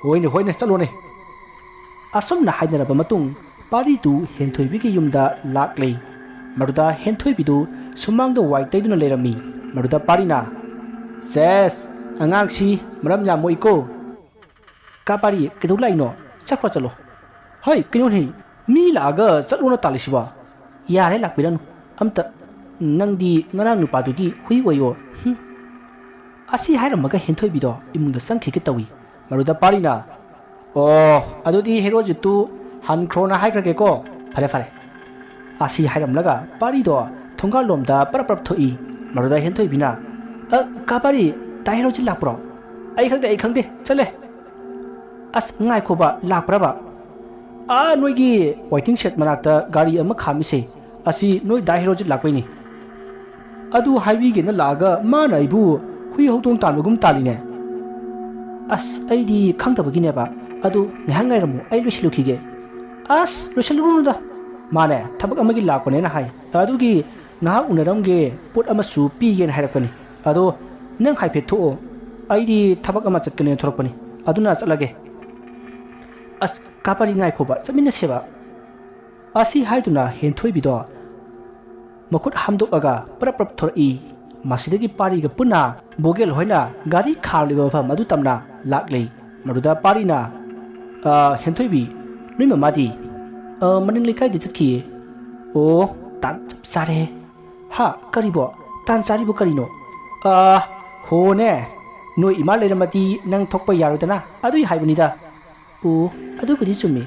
ꯍꯣꯏꯅꯦ ꯆꯠꯂꯣꯅꯦ ꯑꯁꯨꯝꯅ ꯍꯥꯏꯅꯔꯕ ꯃꯇꯨꯡ ꯄꯥꯔꯤꯗꯨ ꯍꯦꯟꯊꯣꯏꯕꯤꯒꯤ ꯌꯨꯝꯗ ꯂꯥꯛꯂꯦ ꯃꯗꯨꯗ ꯍꯦꯟꯊꯣꯏꯕꯤꯗꯨ ꯁꯨꯃꯥꯡꯗ ꯋꯥꯏ ꯇꯩꯗꯨꯅ ꯂꯩꯔꯝꯃꯤ ꯃꯗꯨꯗ ꯄꯥꯔꯤꯅ ꯁꯦꯁ ꯑꯉꯥꯡꯁꯤ ꯃꯔꯝ ꯌꯥꯝ ꯃꯣꯏꯀꯣ ꯀꯥ ꯄꯥꯔꯤ ꯀꯩꯗꯧ ꯂꯥꯛꯏꯅꯣ ꯆꯠꯂꯣ ꯀꯩꯅꯣꯅꯦ ꯃꯤ ꯂꯥꯛꯑꯒ ꯆꯠꯂꯣꯅ ꯇꯥꯜꯂꯤꯁꯤꯕꯣ ꯌꯥꯔꯦ ꯂꯥꯛꯄꯤꯔꯅꯨ ꯑꯝꯇ ꯅꯪꯗꯤ ꯉꯔꯥꯡ ꯅꯨꯄꯥꯗꯨꯒꯤ ꯍꯨꯏ ꯑꯣꯏꯌꯣ ꯑꯁꯤ ꯍꯥꯏꯔꯝꯃꯒ ꯍꯦꯟꯊꯣꯏꯕꯤꯗꯣ ꯏꯃꯨꯡꯗ ꯆꯪꯈꯤꯒꯦ ꯇꯧꯏ ꯃꯗꯨꯗ ꯄꯥꯔꯤꯅ ꯑꯗꯨꯗꯤ ꯍꯦꯔꯣꯖꯤꯠꯇꯨ ꯍꯟꯈ꯭ꯔꯣꯅ ꯍꯥꯏꯈ꯭ꯔꯒꯦꯀꯣ ꯐꯔꯦ ꯑꯁꯤ ꯍꯥꯏꯔꯝꯂꯒ ꯄꯥꯔꯤꯗꯣ ꯊꯣꯡꯒꯥꯜꯂꯣꯝꯗ ꯄꯔꯞ ꯊꯣꯛꯏ ꯃꯗꯨꯗ ꯍꯦꯟꯊꯣꯏꯕꯤꯅ ꯀꯥ ꯄꯥꯔꯤ ꯇꯥ ꯍꯦꯔꯣꯖꯤꯠ ꯂꯥꯛꯄ꯭ꯔꯣ ꯑꯩ ꯈꯪꯗꯦ ꯆꯠꯂꯦ ꯉꯥꯏꯈꯣꯕ ꯂꯥꯛꯄ꯭ꯔꯕ ꯅꯣꯏꯒꯤ ꯋꯥꯏꯇꯤꯡ ꯁꯦꯠ ꯃꯅꯥꯛꯇ ꯒꯥꯔꯤ ꯑꯃ ꯈꯥꯝꯃꯤꯁꯦ ꯑꯁꯤ ꯅꯣꯏ ꯗꯥ ꯍꯦꯔꯣꯖꯤꯠ ꯂꯥꯛꯄꯩꯅꯤ ꯑꯗꯨ ꯍꯥꯏꯕꯤꯒꯦꯅ ꯂꯥꯛꯑꯒ ꯃꯥꯅ ꯑꯩꯕꯨ hui hậu tuông tàn gum tali ne ai di khang ta bagine ba adu ngahang ngai ramu ai lusi lukige lusi luru da mane thabak amagi lakone na hai adu gi ngahak unaram ge put ama su pi gen hairakani adu nang hai phe tho ai di thabak ama chatkane thorakpani aduna chalage kapari ngai khoba chamina seba asi haiduna henthoi bido makut hamdok aga prap thori masidagi pari ga puna bogel hoina gari khali ba pham adu tamna laklei maruda pari na henthoi bi nui mamadi manin likai de chakhi o tan sare ha karibo tan sari bo karino ho ne noi ima leramati nang thokpa yarudana adu haibani da o adu kudi chumi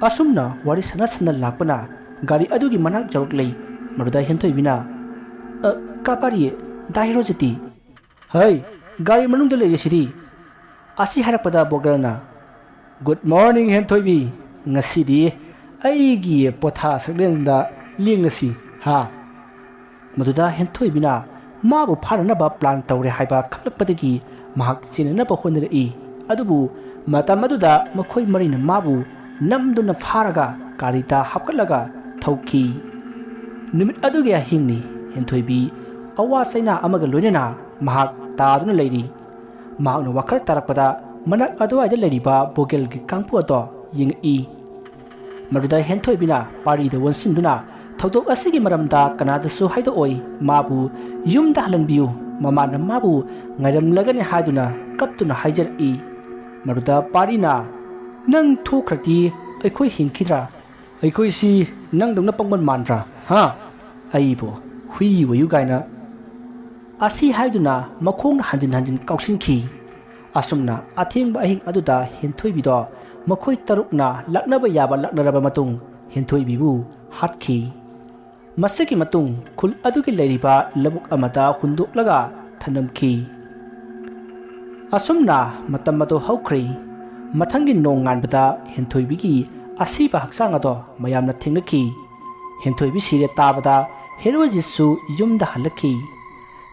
asumna wari sana lakpana gari adu gi manak jawk lei maruda henthoi bina kapari dahiro jati hai gari manung de le siri asi harapada bogalna good morning henthoi bi ngasi di ai gi potha saklen da ling nasi ha maduda henthoi bina ma bu pharana ba plan tawre haiba khalappadagi mahak chinna ba honre I adubu mata maduda makhoi marina mabu namduna pharaga karita hapkalaga thauki numit aduge hingni henthoi bi awa saina amaga loinena mahak taaduna leiri mahakna wakhal tarakpada manak adwai da leiriba bogel gi kangpu ato ying I maduda henthoi bina pari da wonsinduna ꯊꯧꯗꯣꯛ ꯑꯁꯤꯒꯤ ꯃꯔꯝꯗ ꯀꯅꯥꯗꯁꯨ ꯍꯥꯏꯗꯣꯛꯑꯣꯏ ꯃꯥꯕꯨ ꯌꯨꯝꯗ ꯍꯜꯍꯟꯕꯤꯌꯨ ꯃꯃꯥꯅ ꯃꯥꯕꯨ ꯉꯥꯏꯔꯝꯂꯒꯅꯤ ꯍꯥꯏꯗꯨꯅ ꯀꯞꯇꯨꯅ ꯍꯥꯏꯖꯔꯛꯏ ꯃꯗꯨꯗ ꯄꯥꯔꯤꯅ ꯅꯪ ꯊꯣꯛꯈ꯭ꯔꯗꯤ ꯑꯩꯈꯣꯏ ꯍꯤꯡꯈꯤꯗ꯭ꯔꯥ ꯑꯩꯈꯣꯏꯁꯤ ꯅꯪꯗꯧꯅ ꯄꯪꯕꯟ ꯃꯥꯟꯗ꯭ꯔꯥ ꯍꯥ ꯑꯩꯕꯨ ꯍꯨꯏ ꯑꯣꯏꯌꯨ ꯀꯥꯏꯅ ꯑꯁꯤ ꯍꯥꯏꯗꯨꯅ ꯃꯈꯣꯡꯅ ꯍꯟꯖꯤꯟ ꯍꯟꯖꯤꯟ ꯀꯥꯎꯁꯤꯟꯈꯤ ꯑꯁꯨꯝꯅ ꯑꯊꯦꯡꯕ ꯑꯍꯤꯡ ꯑꯗꯨꯗ ꯍꯦꯟꯊꯣꯏꯕꯤꯗꯣ ꯃꯈꯣꯏ ꯇꯔꯨꯛꯅ ꯂꯥꯛꯅꯕ ꯌꯥꯕ ꯂꯥꯛꯅꯔꯕ ꯃꯇꯨꯡ ꯍꯦꯟꯊꯣꯏꯕꯤꯕꯨ ꯍꯥꯠꯈꯤ ꯃꯁꯤꯒꯤ ꯃꯇꯨꯡ ꯈꯨꯜ ꯑꯗꯨꯒꯤ ꯂꯩꯔꯤꯕ ꯂꯧꯕꯨꯛ ꯑꯃꯗ ꯍꯨꯟꯗꯣꯛꯂꯒ ꯊꯅꯝꯈꯤ ꯑꯁꯨꯝꯅ ꯃꯇꯝ ꯑꯗꯨ ꯍꯧꯈ꯭ꯔꯦ ꯃꯊꯪꯒꯤ ꯅꯣꯡ ꯉꯥꯟꯕꯗ ꯍꯦꯟꯊꯣꯏꯕꯤꯒꯤ ꯑꯁꯤꯕ ꯍꯛꯆꯥꯡ ꯑꯗꯣ ꯃꯌꯥꯝꯅ ꯊꯦꯡꯅꯈꯤ ꯍꯦꯟꯊꯣꯏꯕꯤ ꯁꯤꯔꯦ ꯇꯥꯕꯗ ꯍꯦꯔꯣꯖꯤꯠꯁꯨ ꯌꯨꯝꯗ ꯍꯜꯂꯛꯈꯤ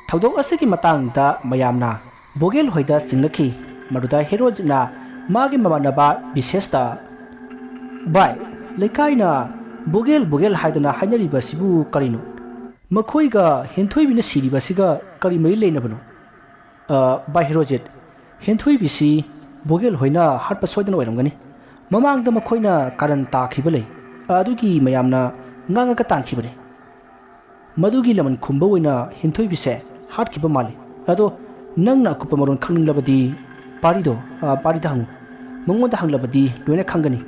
ꯊꯧꯗꯣꯛ ꯑꯁꯤꯒꯤ ꯃꯇꯥꯡꯗ ꯃꯌꯥꯝꯅ ꯕꯣꯒꯦꯜ ꯍꯣꯏꯗ ꯆꯤꯡꯅꯈꯤ ꯃꯗꯨꯗ ꯍꯦꯔꯣꯖꯤꯠꯅ ꯃꯥꯒꯤ ꯃꯃꯥꯟꯅꯕ ꯕꯤꯁꯦꯁꯇ ꯚꯥꯏ ꯂꯩꯀꯥꯏꯅ ꯕꯣꯒꯦꯜ ꯍꯥꯏꯗꯅ ꯍꯥꯏꯅꯔꯤꯕꯁꯤꯕꯨ ꯀꯔꯤꯅꯣ ꯃꯈꯣꯏꯒ ꯍꯦꯟꯊꯣꯏꯕꯤꯅ ꯁꯤꯔꯤꯕꯁꯤꯒ ꯀꯔꯤ ꯃꯔꯤ ꯂꯩꯅꯕꯅꯣ ꯚꯥꯏ ꯍꯦꯔꯣꯖꯤꯠ ꯍꯦꯟꯊꯣꯏꯕꯤꯁꯤ ꯕꯣꯒꯦꯜ ꯍꯣꯏꯅ ꯍꯥꯠꯄ ꯁꯣꯏꯗꯅ ꯑꯣꯏꯔꯝꯒꯅꯤ ꯃꯃꯥꯡꯗ ꯃꯈꯣꯏꯅ ꯀꯥꯔꯟ ꯇꯥꯈꯤꯕ ꯂꯩ ꯑꯗꯨꯒꯤ ꯃꯌꯥꯝꯅ ꯉꯥꯡꯉꯒ ꯇꯥꯟꯈꯤꯕꯅꯤ ꯃꯗꯨꯒꯤ ꯂꯃꯟ ꯈꯨꯝꯕ ꯑꯣꯏꯅ ꯍꯦꯟꯊꯣꯏꯕꯤꯁꯦ ꯍꯥꯠꯈꯤꯕ ꯃꯥꯜꯂꯤ ꯑꯗꯣ ꯅꯪꯅ ꯑꯀꯨꯞꯄ ꯃꯔꯣꯜ ꯈꯪꯅꯤꯡꯂꯕꯗꯤ ꯄꯥꯔꯤꯗ ꯍꯪꯉꯨ ꯃꯉꯣꯟꯗ ꯍꯪꯂꯕꯗꯤ ꯂꯣꯏꯅ ꯈꯪꯒꯅꯤ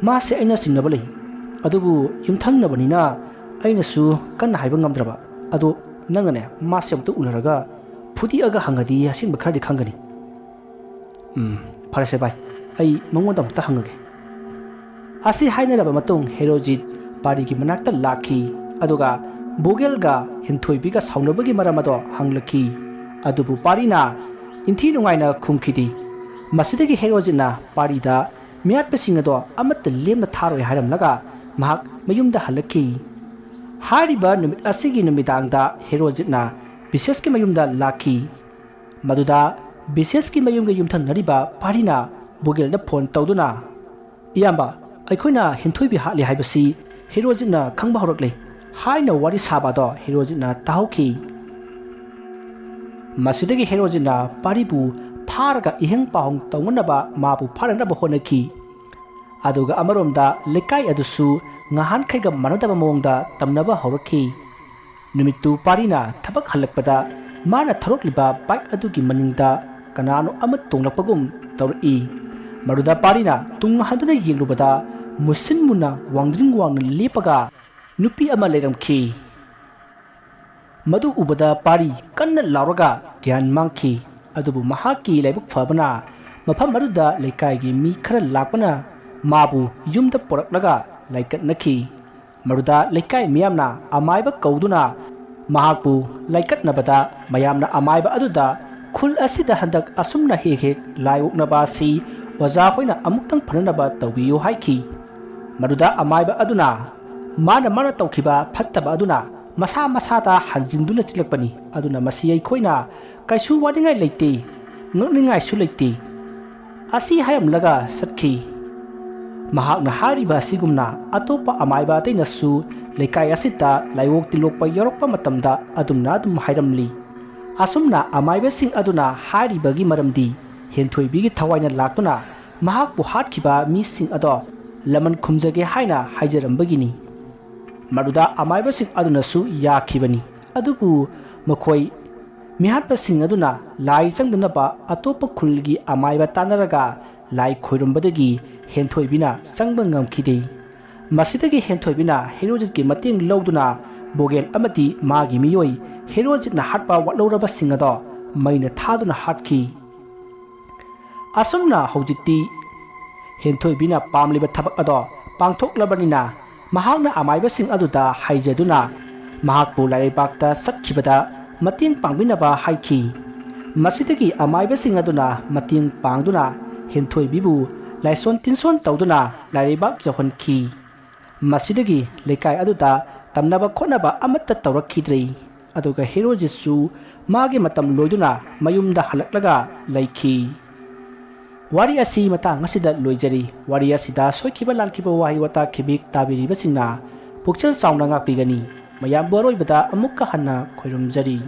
ꯃꯥꯁꯦ ꯑꯩꯅ ꯆꯤꯡꯅꯕ ꯂꯩ ꯑꯗꯨꯕꯨ ꯌꯨꯝꯊꯪꯅꯕꯅꯤꯅ ꯑꯩꯅꯁꯨ ꯀꯟꯅ ꯍꯥꯏꯕ ꯉꯝꯗ꯭ꯔꯕ ꯑꯗꯣ ꯅꯪꯅꯅꯦ ꯃꯥꯁꯦ ꯑꯃꯨꯛꯇ ꯎꯅꯔꯒ ꯐꯨꯗꯤꯑꯒ ꯍꯪꯉꯗꯤ ꯑꯁꯦꯡꯕ ꯈꯔꯗꯤ ꯈꯪꯒꯅꯤ ꯐꯔꯦꯁꯦ ꯚꯥꯏ ꯑꯩ ꯃꯉꯣꯟꯗ ꯑꯃꯨꯛꯇ ꯍꯪꯉꯒꯦ ꯑꯁꯤ ꯍꯥꯏꯅꯔꯕ ꯃꯇꯨꯡ ꯍꯦꯔꯣꯖꯤꯠ ꯄꯥꯔꯤꯒꯤ ꯃꯅꯥꯛꯇ ꯂꯥꯛꯈꯤ ꯑꯗꯨꯒ ꯕꯣꯒꯦꯜꯒ ꯍꯦꯟꯊꯣꯏꯕꯤꯒ ꯁꯥꯎꯅꯕꯒꯤ ꯃꯔꯝ ꯑꯗꯣ ꯍꯪꯂꯛꯈꯤ ꯑꯗꯨꯕꯨ ꯄꯥꯔꯤꯅ ꯏꯟꯊꯤ ꯅꯨꯡꯉꯥꯏꯅ ꯈꯨꯝꯈꯤꯗꯦ ꯃꯁꯤꯗꯒꯤ ꯍꯦꯔꯣꯖꯤꯠꯅ ꯄꯥꯔꯤꯗ ꯃꯤꯌꯥꯠꯄꯁꯤꯡ ꯑꯗꯣ ꯑꯃꯠꯇ ꯂꯦꯝꯅ ꯊꯥꯔꯣꯏ ꯍꯥꯏꯔꯝꯂꯒ ꯃꯍꯥꯛ ꯃꯌꯨꯝꯗ ꯍꯜꯂꯛꯈꯤ ꯍꯥꯏꯔꯤꯕ ꯅꯨꯃꯤꯠ ꯑꯁꯤꯒꯤ ꯅꯨꯃꯤꯗꯥꯡꯗ ꯍꯦꯔꯣꯖꯤꯠꯅ ꯕꯤꯁꯦꯁꯀꯤ ꯃꯌꯨꯝꯗ ꯂꯥꯛꯈꯤ ꯃꯗꯨꯗ ꯕꯤꯁꯦꯁꯀꯤ ꯃꯌꯨꯝꯒ ꯌꯨꯝꯊꯪꯅꯔꯤꯕ ꯄꯥꯔꯤꯅ ꯕꯣꯒꯦꯜꯗ ꯐꯣꯟ ꯇꯧꯗꯨꯅ ꯏꯌꯥꯝꯕ ꯑꯩꯈꯣꯏꯅ ꯍꯦꯟꯊꯣꯏꯕꯤ ꯍꯥꯠꯂꯤ ꯍꯥꯏꯕꯁꯤ ꯍꯦꯔꯣꯖꯤꯠꯅ ꯈꯪꯕ ꯍꯧꯔꯛꯂꯦ ꯍꯥꯏꯅ ꯋꯥꯔꯤ ꯁꯥꯕ ꯑꯗꯣ ꯍꯦꯔꯣꯖꯤꯠꯅ ꯇꯥꯍꯧꯈꯤ ꯃꯁꯤꯗꯒꯤ ꯍꯦꯔꯣꯖꯤꯠꯅ ꯄꯥꯔꯤꯕꯨ ꯐꯥꯔꯒ ꯏꯍꯪ ꯄꯥꯎꯍꯪ ꯇꯧꯅꯅꯕ ꯃꯥꯕꯨ ꯐꯥꯅꯅꯕ ꯍꯣꯠꯅꯈꯤ ꯑꯗꯨꯒ ꯑꯃꯔꯣꯝꯗ ꯂꯩꯀꯥꯏ ꯑꯗꯨꯁꯨ ꯉꯍꯥꯟꯈꯩꯒ ꯃꯥꯟꯅꯗꯕ ꯃꯑꯣꯡꯗ ꯇꯝꯅꯕ ꯍꯧꯔꯛꯈꯤ ꯅꯨꯃꯤꯠꯇꯨ ꯄꯥꯔꯤꯅ ꯊꯕꯛ ꯍꯜꯂꯛꯄꯗ ꯃꯥꯅ ꯊꯧꯔꯛꯂꯤꯕ ꯕꯥꯏꯛ ꯑꯗꯨꯒꯤ ꯃꯅꯤꯡꯗ ꯀꯅꯥꯅꯣ ꯑꯃ ꯇꯣꯡꯂꯛꯄꯒꯨꯝ ꯇꯧꯔꯛꯏ ꯃꯗꯨꯗ ꯄꯥꯔꯤꯅ ꯇꯨꯡ ꯍꯟꯗꯨꯅ ꯌꯦꯡꯂꯨꯕꯗ ꯃꯨꯁꯤꯟ ꯃꯨꯟꯅ ꯋꯥꯡꯗ꯭ꯔꯤꯡ ꯋꯥꯡꯅ ꯂꯦꯞꯄꯒ ꯅꯨꯄꯤ ꯑꯃ ꯂꯩꯔꯝꯈꯤ ꯃꯗꯨ ꯎꯕꯗ ꯄꯥꯔꯤ ꯀꯟꯅ ꯂꯥꯎꯔꯒ ꯒ꯭ꯌꯥꯟ ꯃꯥꯡꯈꯤ ꯑꯗꯨꯕꯨ ꯃꯍꯥꯛꯀꯤ ꯂꯥꯏꯕꯛ ꯐꯕꯅ ꯃꯐꯝ ꯑꯗꯨꯗ ꯂꯩꯀꯥꯏꯒꯤ ꯃꯤ ꯈꯔ ꯂꯥꯛꯄꯅ ꯃꯥꯕꯨ ꯌꯨꯝꯗ ꯄꯣꯔꯛꯂꯒ ꯂꯥꯏꯀꯠꯅꯈꯤ ꯃꯗꯨꯗ ꯂꯩꯀꯥꯏ ꯃꯤꯌꯥꯝꯅ ꯑꯃꯥꯏꯕ ꯀꯧꯗꯨꯅ ꯃꯍꯥꯛꯄꯨ ꯂꯥꯏꯀꯠꯅꯕꯗ ꯃꯌꯥꯝꯅ ꯑꯃꯥꯏꯕ ꯑꯗꯨꯗ ꯈꯨꯜ ꯑꯁꯤꯗ ꯍꯟꯗꯛ ꯑꯁꯨꯝꯅ ꯍꯦꯛ ꯂꯥꯏ ꯑꯣꯛꯅꯕ ꯑꯁꯤ ꯑꯣꯖꯥ ꯍꯣꯏꯅ ꯑꯃꯨꯛꯇꯪ ꯐꯅꯅꯕ ꯇꯧꯕꯤꯌꯨ ꯍꯥꯏꯈꯤ ꯃꯗꯨꯗ ꯑꯃꯥꯏꯕ ꯑꯗꯨꯅ ꯃꯥꯅ ꯇꯧꯈꯤꯕ ꯐꯠꯇꯕ ꯑꯗꯨꯅ ꯃꯁꯥꯗ ꯍꯟꯖꯤꯟꯗꯨꯅ ꯆꯤꯛꯂꯛꯄꯅꯤ ꯑꯗꯨꯅ ꯃꯁꯤ ꯑꯩꯈꯣꯏꯅ ꯀꯩꯁꯨ ꯋꯥꯅꯤꯡꯉꯥꯏ ꯂꯩꯇꯦ ꯉꯛꯅꯤꯡꯉꯥꯏꯁꯨ ꯂꯩꯇꯦ ꯑꯁꯤ ꯍꯥꯏꯔꯝꯂꯒ ꯆꯠꯈꯤ ꯃꯍꯥꯛꯅ ꯍꯥꯏꯔꯤꯕ ꯑꯁꯤꯒꯨꯝꯅ ꯑꯇꯣꯞꯄ ꯑꯃꯥꯏꯕ ꯑꯇꯩꯅꯁꯨ ꯂꯩꯀꯥꯏ ꯑꯁꯤꯗ ꯂꯥꯏꯑꯣꯛ ꯇꯤꯜꯂꯣꯛꯄ ꯌꯥꯎꯔꯛꯄ ꯃꯇꯝꯗ ꯑꯗꯨꯝ ꯍꯥꯏꯔꯝꯂꯤ ꯑꯁꯨꯝꯅ ꯑꯃꯥꯏꯕꯁꯤꯡ ꯑꯗꯨꯅ ꯍꯥꯏꯔꯤꯕꯒꯤ ꯃꯔꯝꯗꯤ ꯍꯦꯟꯊꯣꯏꯕꯤꯒꯤ ꯊꯋꯥꯏꯅ ꯂꯥꯛꯇꯨꯅ ꯃꯍꯥꯛꯄꯨ ꯍꯥꯠꯈꯤꯕ ꯃꯤꯁꯤꯡ ꯑꯗꯣ ꯂꯃꯟ ꯈꯨꯝꯖꯒꯦ ꯍꯥꯏꯅ ꯍꯥꯏꯖꯔꯝꯕꯒꯤꯅꯤ ꯃꯗꯨꯗ ꯑꯃꯥꯏꯕꯁꯤꯡ ꯑꯗꯨꯅꯁꯨ ꯌꯥꯈꯤꯕꯅꯤ ꯑꯗꯨꯕꯨ ꯃꯈꯣꯏ ꯃꯤꯍꯥꯠꯄꯁꯤꯡ ꯑꯗꯨꯅ ꯂꯥꯏ ꯆꯪꯗꯅꯕ ꯑꯇꯣꯞꯄ ꯈꯨꯜꯒꯤ ꯑꯃꯥꯏꯕ ꯇꯥꯟꯅꯔꯒ ꯂꯥꯏ ꯈꯣꯏꯔꯝꯕꯗꯒꯤ ꯍꯦꯟꯊꯣꯏꯕꯤꯅ ꯆꯪꯕ ꯉꯝꯈꯤꯗꯦ ꯃꯁꯤꯗꯒꯤ ꯍꯦꯟꯊꯣꯏꯕꯤꯅ ꯍꯦꯔꯣꯖꯤꯠꯀꯤ ꯃꯇꯦꯡ ꯂꯧꯗꯨꯅ ꯕꯣꯒꯦꯜ ꯑꯃꯗꯤ ꯃꯥꯒꯤ ꯃꯤꯑꯣꯏ ꯍꯦꯔꯣꯖꯤꯠꯅ ꯍꯥꯠꯄ ꯋꯥꯠꯍꯧꯔꯕꯁꯤꯡ ꯑꯗꯣ ꯃꯩꯅ ꯊꯥꯗꯨꯅ ꯍꯥꯠꯈꯤ ꯑꯁꯨꯝꯅ ꯍꯧꯖꯤꯛꯇꯤ ꯍꯦꯟꯊꯣꯏꯕꯤꯅ ꯄꯥꯝꯂꯤꯕ ꯊꯕꯛ ꯑꯗꯣ ꯄꯥꯡꯊꯣꯛꯂꯕꯅꯤꯅ ꯃꯍꯥꯛꯅ ꯑꯃꯥꯏꯕꯁꯤꯡ ꯑꯗꯨꯗ ꯍꯥꯏꯖꯗꯨꯅ ꯃꯍꯥꯛꯄꯨ ꯂꯥꯏꯔꯩꯕꯥꯛꯇ ꯆꯠꯈꯤꯕꯗ ꯃꯇꯦꯡ ꯄꯥꯡꯕꯤꯅꯕ ꯍꯥꯏꯈꯤ ꯃꯁꯤꯗꯒꯤ ꯑꯃꯥꯏꯕꯁꯤꯡ ꯑꯗꯨꯅ ꯃꯇꯦꯡ ꯄꯥꯡꯗꯨꯅ ꯍꯦꯟꯊꯣꯏꯕꯤꯕꯨ ꯂꯥꯏꯁꯣꯟ ꯇꯤꯟꯁꯣꯟ ꯇꯧꯗꯨꯅ ꯂꯥꯏꯔꯩꯕꯥꯛ ꯌꯧꯍꯟꯈꯤ ꯃꯁꯤꯗꯒꯤ ꯂꯩꯀꯥꯏ ꯑꯗꯨꯗ ꯇꯝꯅꯕ ꯈꯣꯠꯅꯕ ꯑꯃꯠꯇ ꯇꯧꯔꯛꯈꯤꯗ꯭ꯔꯦ ꯑꯗꯨꯒ ꯍꯦꯔꯣꯖꯤꯠꯁꯨ ꯃꯥꯒꯤ ꯃꯇꯝ ꯂꯣꯏꯗꯨꯅ ꯃꯌꯨꯝꯗ ꯍꯜꯂꯛꯂꯒ ꯂꯩꯈꯤ ꯋꯥꯔꯤ ꯑꯁꯤ ꯃꯇꯥꯡ ꯑꯁꯤꯗ ꯂꯣꯏꯖꯔꯤ ꯋꯥꯔꯤ ꯑꯁꯤꯗ ꯁꯣꯏꯈꯤꯕ ꯂꯥꯟꯈꯤꯕ ꯋꯥꯍꯩ ꯋꯥꯇꯥ ꯈꯤꯕꯤꯛ ꯇꯥꯕꯤꯔꯤꯕꯁꯤꯡꯅ ꯄꯨꯛꯆꯦꯜ ꯆꯥꯎꯅ ꯉꯥꯛꯄꯤꯒꯅꯤ ꯃꯌꯥꯝꯕꯨ ꯑꯔꯣꯏꯕꯗ ꯑꯃꯨꯛꯀ ꯍꯟꯅ ꯈꯣꯏꯔꯨꯝꯖꯔꯤ